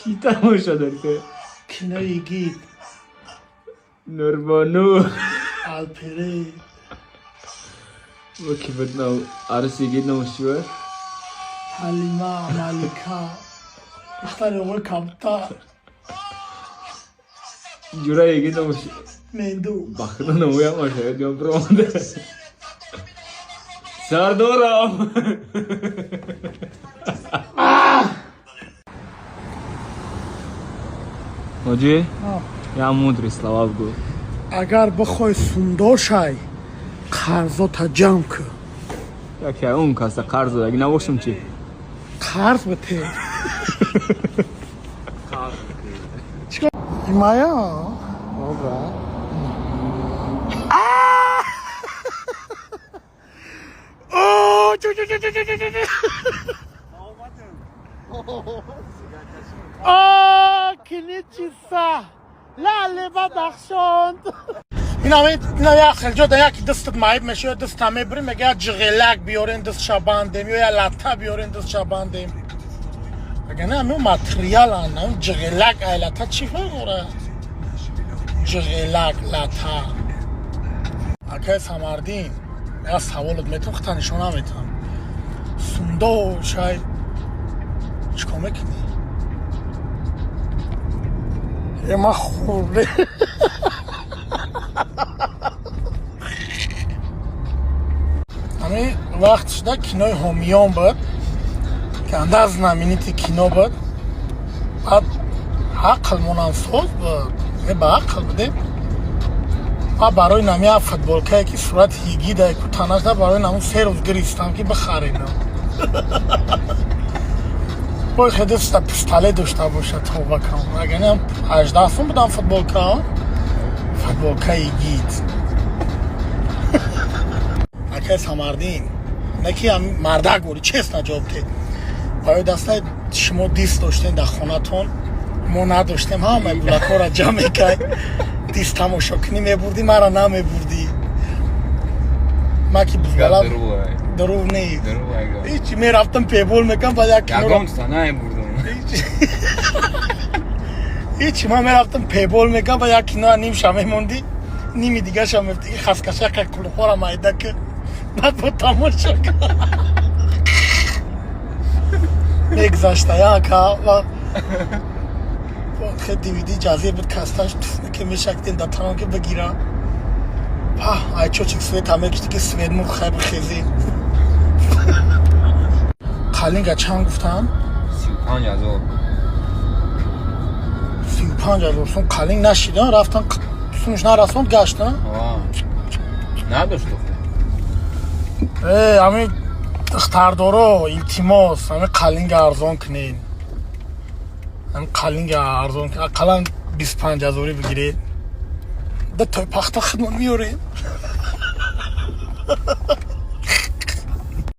چی تماشا داری؟ Kinoy Git, نوربانو Alpere, و کی بود نو عروسی گید نموشیور Halima, Malika. دختر اول کمتا جورایی گید نموشی مندو باخدا نمویا ماشه دیام برامده سردارم موجی یا مودری слова بگو اگر بخوای سوندو شای قرضو تا جمع کن یکی اون کاسه قرض اگه نباشم چی قرض بده چیکار مایا بابا اوه کلیچیسا لاله بدخشاند اینا خلجو یکی دستت معیب میشه دست همه بریم میگه جغلک بیارین دست شباندیم یا لطه بیارین دست شباندیم اگه نه همه ماتریال هم جغلک لطه چی فرقه جغلک لطه اگه سماردین یا سوالت میتون خطا نشونه میتون سونده شای چکا میکنی یه ما خورده همین وقت شده کینوی همیان بود که انداز نمینیتی کینو بود بعد عقل مناسوز بود یه با عقل بودیم ما برای نمی فوتبالکایی که صورت هیگی ده که تنش ده برای نمون 3 روز گریستم که بخرینم باید خیلی دستا پستاله داشته باشه توبه کنم اگه نیم 18 سون بودم فوتبالکایی گید اگه سماردین نکی هم مرده گوری چیست نجاب که باید دسته شما دیست داشتین در خونه تون ما نداشتیم همه بلکه را جمعی که دیست تماشا کنی میبردی مرا نمیبردی ما که بزرگلم دروغ نیست هیچی میرفتم پیبول میکنم باید یک کنو هیچی ما میرفتم پیبول میکنم باید یک کنو نیم شمه موندی نیمی دیگه شمه دیگه خسکشه که کلو خورم ایده که بعد با تماشا کنم میگذاشته یا که خیلی دیویدی جزیر بود کستنش که میشکتین در تمام که بگیرم ای چوچک سوید همه کشتی که سوید مو خیلی بخیزی قلینگه چند گفتم؟ 35,000 35,000 سون قلینگ نشیدن رفتن سونش نرسوند گشتن نداشت همین اختردارا التماس همین قلینگ ارزان کنین همین قلینگ ارزان کنین اقلا 25,000 بگیرید ده تای پخته خدمت میارین